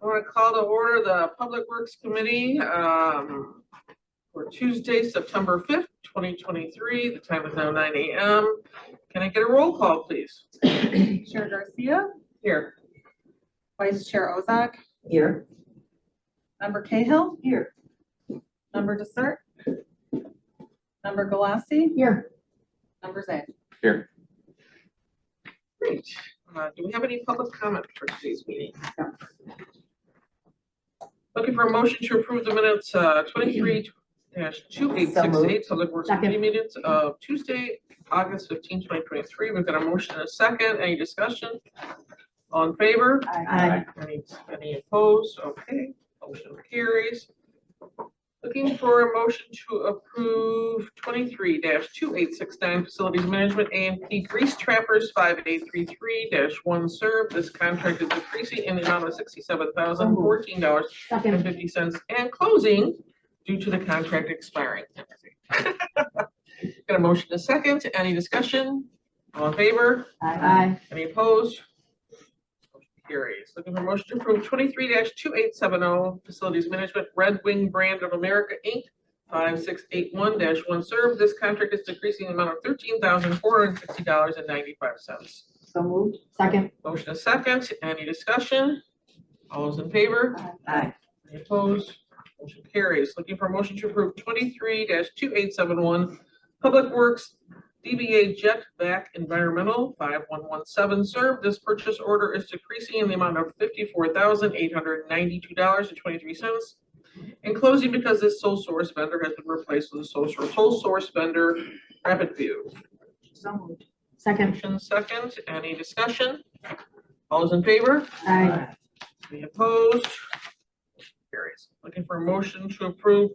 I want to call to order the Public Works Committee for Tuesday, September 5th, 2023. The time is now 9 a.m. Can I get a roll call, please? Chair Garcia, Here. Vice Chair Ozak, Here. Member Cahill, Here. Member Dessert, Member Galassi, Here. Member Zay. Here. Great. Do we have any public comment for today's meeting? No. Looking for a motion to approve the minutes 23-2868 Public Works Committee minutes of Tuesday, August 15, 2023. We've got a motion and a second. Any discussion? All in favor? Aye. Any opposed? Okay, motion carries. Looking for a motion to approve 23-2869 Facilities Management A&P Grease Trappers 5833-1 serve. This contract is decreasing in the amount of $67,014.50 and closing due to the contract expiring. Got a motion and a second. Any discussion? All in favor? Aye. Any opposed? Motion carries. Looking for motion to approve 23-2870 Facilities Management Red Wing Brand of America Inc. 5681-1 serve. This contract is decreasing the amount of $13,460.95. So moved. Second. Motion is second. Any discussion? All those in favor? Aye. Any opposed? Motion carries. Looking for a motion to approve 23-2871 Public Works DBA Jet Vac Environmental 5117 serve. This purchase order is decreasing in the amount of $54,892.23 and closing because this sole source vendor has been replaced with a sole source vendor, Rapid View. So moved. Second. Motion second. Any discussion? All those in favor? Aye. Any opposed? Carries. Looking for a motion to approve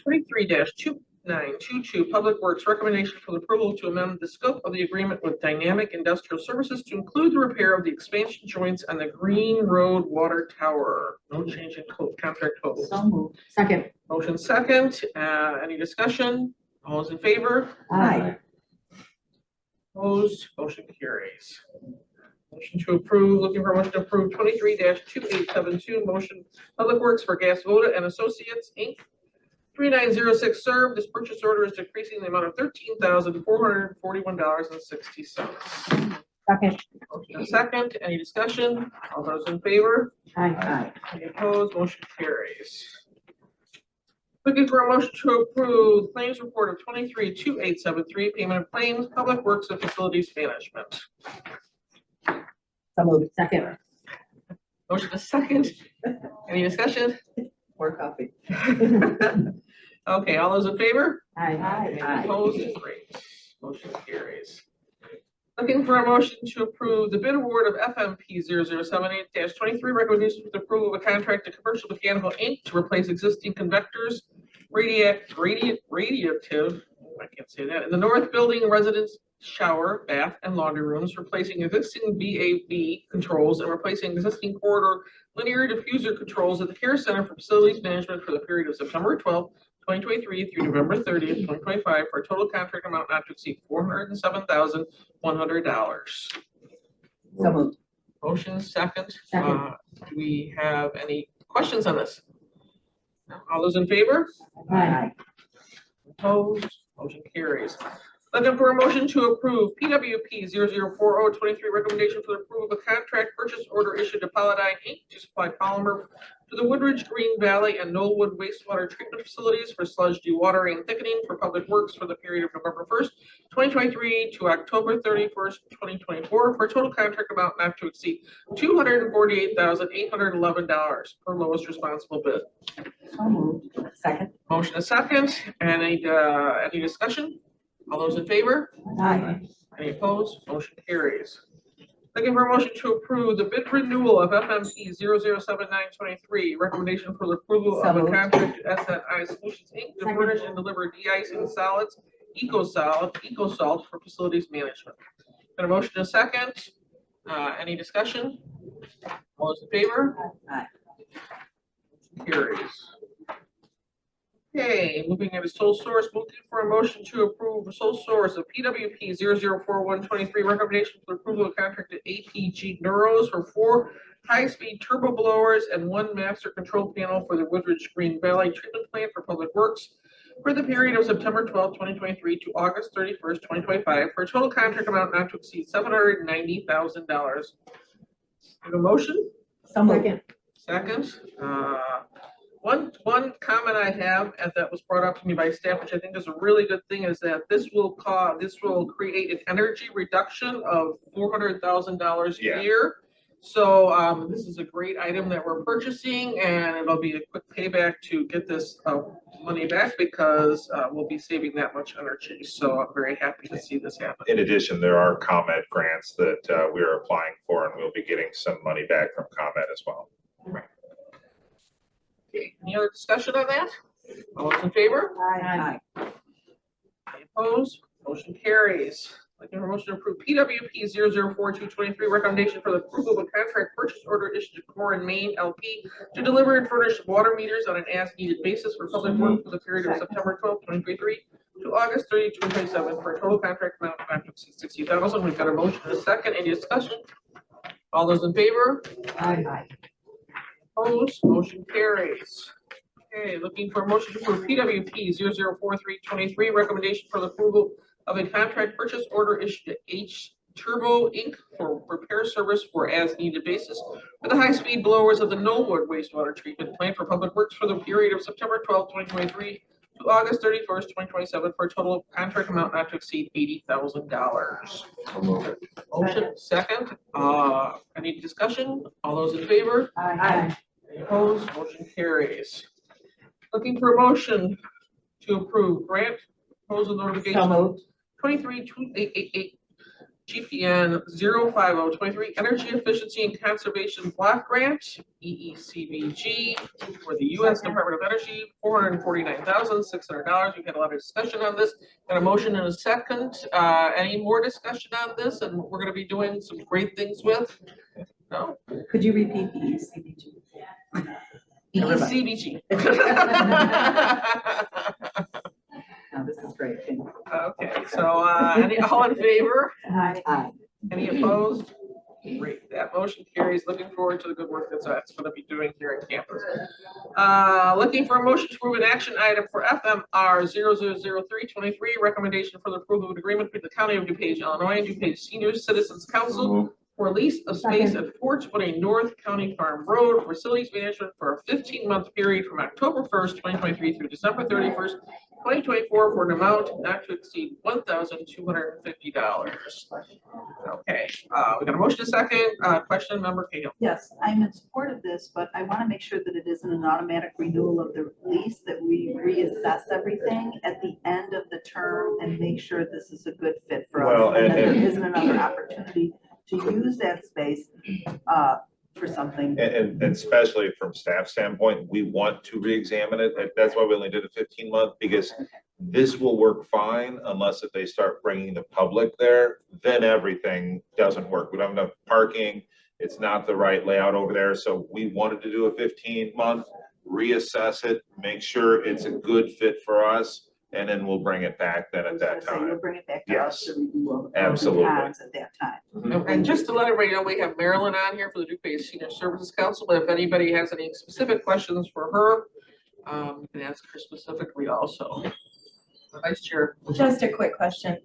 23-2922 Public Works recommendation for the approval to amend the scope of the agreement with Dynamic Industrial Services to include the repair of the expansion joints on the Green Road Water Tower. No change in contract total. So moved. Second. Motion second. Any discussion? All those in favor? Aye. Opposed? Motion carries. Motion to approve, looking for a motion to approve 23-2872 motion Public Works for Gas Voda and Associates Inc. 3906 serve. This purchase order is decreasing the amount of $13,441.60. Second. Motion is second. Any discussion? All those in favor? Aye. Any opposed? Motion carries. Looking for a motion to approve claims report of 23-2873 payment of claims, Public Works and Facilities Management. So moved. Second. Motion is second. Any discussion? More coffee. Okay, all those in favor? Aye. Any opposed? Great. Motion carries. Looking for a motion to approve the bid award of FMP 0078-23 recommendations with approval of a contract to Commercial Mechanical Inc. to replace existing convectors, radiative, I can't say that, in the north building residence shower, bath, and laundry rooms, replacing existing VAV controls and replacing existing corridor linear diffuser controls at the Care Center for Facilities Management for the period of September 12th, 2023 through November 30th, 2025 for a total contract amount not to exceed $407,100. So moved. Motion second. Second. Do we have any questions on this? No? All those in favor? Aye. Opposed? Motion carries. Looking for a motion to approve PWP 004023 recommendation for the approval of a contract purchase order issued to Paladine Inc. to supply polymer to the Woodridge, Green Valley, and Knollwood wastewater treatment facilities for sludge dewatering and thickening for Public Works for the period of November 1st, 2023 to October 31st, 2024 for a total contract amount not to exceed $248,811 per lowest responsible bid. So moved. Second. Motion is second. Any discussion? All those in favor? Aye. Any opposed? Motion carries. Looking for a motion to approve the bid renewal of FMP 007923, recommendation for the approval of a contract to SNI Solutions Inc. to furnish and deliver de-icing solids, EcoSalt for facilities management. Got a motion and a second. Any discussion? All those in favor? Aye. Motion carries. Okay, moving into sole source, looking for a motion to approve sole source of PWP 004123 recommendation for approval of contract to APG Neuros for high-speed turbo blowers and one master control panel for the Woodridge Green Valley Treatment Plant for Public Works for the period of September 12, 2023 to August 31st, 2025, for a total contract amount not to exceed $790,000. Have a motion? So moved. Second. One comment I have, and that was brought up to me by staff, which I think is a really good thing, is that this will create an energy reduction of $400,000 a year. So this is a great item that we're purchasing, and it'll be a quick payback to get this money back because we'll be saving that much energy. So I'm very happy to see this happen. In addition, there are ComEd grants that we are applying for, and we'll be getting some money back from ComEd as well. Right. Okay, any other discussion on that? All those in favor? Aye. Any opposed? Motion carries. Looking for motion to approve PWP 004223, recommendation for the approval of a contract purchase order issued to Core and Main LP to deliver and furnish water meters on an as-needed basis for public work for the period of September 12, 2023 to August 30, 2027, for a total contract amount of $560,000. We've got a motion and a second. Any discussion? All those in favor? Aye. Opposed? Motion carries. Okay, looking for a motion to approve PWP 004323, recommendation for the approval of a contract purchase order issued to H Turbo Inc. for repair service for as needed basis for the high-speed blowers of the Knollwood wastewater treatment plant for public works for the period of September 12, 2023 to August 31st, 2027, for a total contract amount not to exceed $80,000. Motion second. Any discussion? All those in favor? Aye. Any opposed? Motion carries. Looking for a motion to approve grant proposal notification. So moved. 232888 GPN 05023 Energy Efficiency and Conservation Block Grant, EECBG, for the U.S. Department of Energy, $449,600. We've had a lot of discussion on this. Got a motion and a second. Any more discussion on this? And we're going to be doing some great things with. No? Could you repeat the ECBG? EECBG. No, this is great. Thank you. Okay, so all in favor? Aye. Any opposed? Great, that motion carries. Looking forward to the good work that's going to be doing here on campus. Looking for a motion to approve an action item for FMR 000323, recommendation for the approval of an agreement between the County of DuPage, Illinois and DuPage Senior Citizens Council for lease of space at 420 North County Farm Road, facilities management for a 15-month period from October 1st, 2023 through December 31st, 2024 for an amount not to exceed $1,250. Okay, we got a motion a second. Question, Member Cahill. Yes, I'm in support of this, but I want to make sure that it isn't an automatic renewal of the lease, that we reassess everything at the end of the term and make sure this is a good fit for us. Well, And that there and- isn't another opportunity to use that space for something. And especially from staff standpoint, we want to re-examine it. That's why we only did a 15-month, because this will work fine unless if they start bringing the public there, then everything doesn't work. We don't have enough parking. It's not the right layout over there. So we wanted to do a 15-month, reassess it, make sure it's a good fit for us, and then we'll bring it back then at that So time. you'll bring it back to us Yes. to review of the Absolutely. cons at that time. And just to let everybody know, we have Marilyn on here for the DuPage Senior Services Council, but if anybody has any specific questions for her, you can ask her specifically also. Vice Chair. Just a quick question.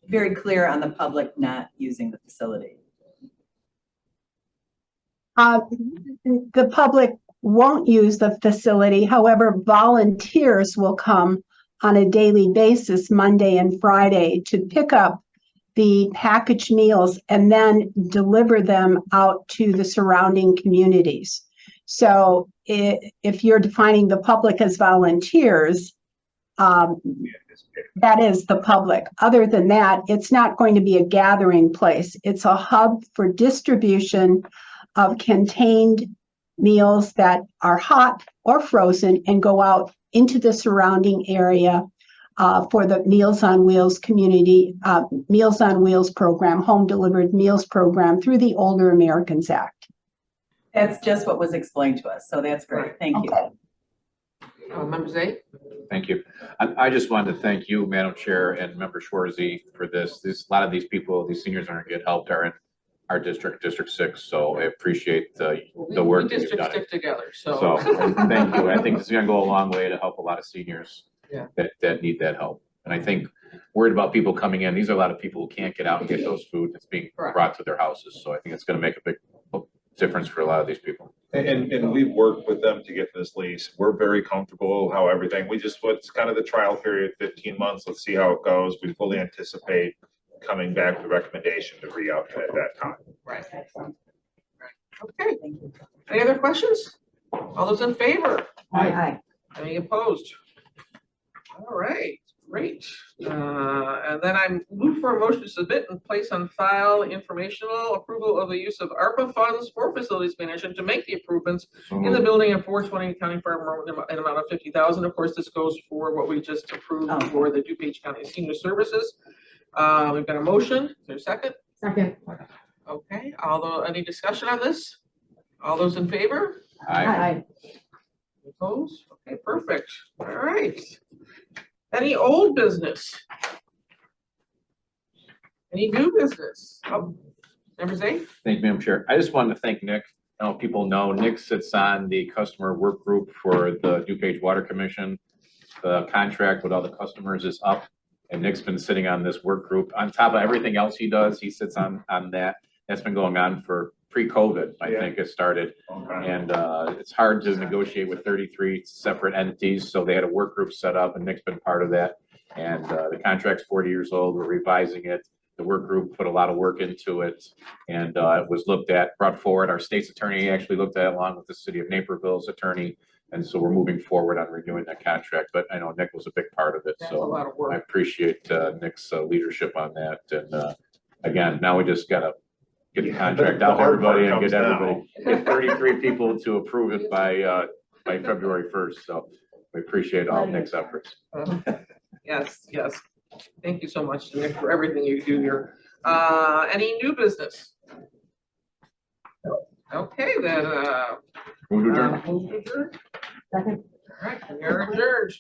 Very clear on the public not using the facility. The public won't use the facility. However, volunteers will come on a daily basis, Monday and Friday, to pick up the packaged meals and then deliver them out to the surrounding communities. So if you're defining the public as volunteers, that is the public. Other than that, it's not going to be a gathering place. It's a hub for distribution of contained meals that are hot or frozen and go out into the surrounding area for the Meals on Wheels community, Meals on Wheels program, home delivered meals program through the Older Americans Act. That's just what was explained to us, so that's great. Thank you. Okay. Member Zay? Thank you. I just wanted to thank you, Madam Chair, and Member Schwarzy for this. A lot of these people, these seniors aren't get helped, are our district, District 6. So I appreciate the We work that you've districts done. stick together, So so. thank you. I think this is gonna go a long way to help a lot of seniors Yeah. that need that help. And I think worried about people coming in, these are a lot of people who can't get out and get those food that's being Correct. brought to their houses. So I think it's gonna make a big difference for a lot of these people. And we've worked with them to get this lease. We're very comfortable how everything, it's kind of the trial period, 15 months. Let's see how it goes. We fully anticipate coming back with a recommendation to re-up at that time. Right. Okay. Any other questions? All those in favor? Aye. Any opposed? All right, great. And then I move for a motion to submit and place on file informational approval of the use of ARPA funds for facilities management to make the improvements in the building at 420 County Farm Road in an amount of $50,000. Of course, this goes for what we just approved for the DuPage County Senior Services. We've got a motion. Is there a second? Second. Okay, although, any discussion on this? All those in favor? Aye. Opposed? Okay, perfect. All right. Any old business? Any new business? Oh, Members A? Thank you, Madam Chair. I just wanted to thank Nick. I don't know if people know, Nick sits on the customer work group for the DuPage Water Commission. The contract with all the customers is up, and Nick's been sitting on this work group. On top of everything else he does, he sits on that. That's been going on for pre-COVID, I think it started. And it's hard to negotiate with 33 separate entities, so they had a work group set up, and Nick's been part of that. And the contract's 40 years old, we're revising it. The work group put a lot of work into it, and it was looked at, brought forward. Our state's attorney actually looked at it along with the city of Naperville's attorney. And so we're moving forward on renewing that contract, but I know Nick was a big part of it, That's a so lot of I work. appreciate Nick's leadership on that. And again, now we just gotta get the contract out to everybody and get everybody, get 33 people to approve it by February 1st. So we appreciate all Nick's efforts. Yes, yes. Thank you so much, Nick, for everything you do here. Any new business? Okay, then, Move to adjourn. move to adjourn. Second. All right, we are adjourned.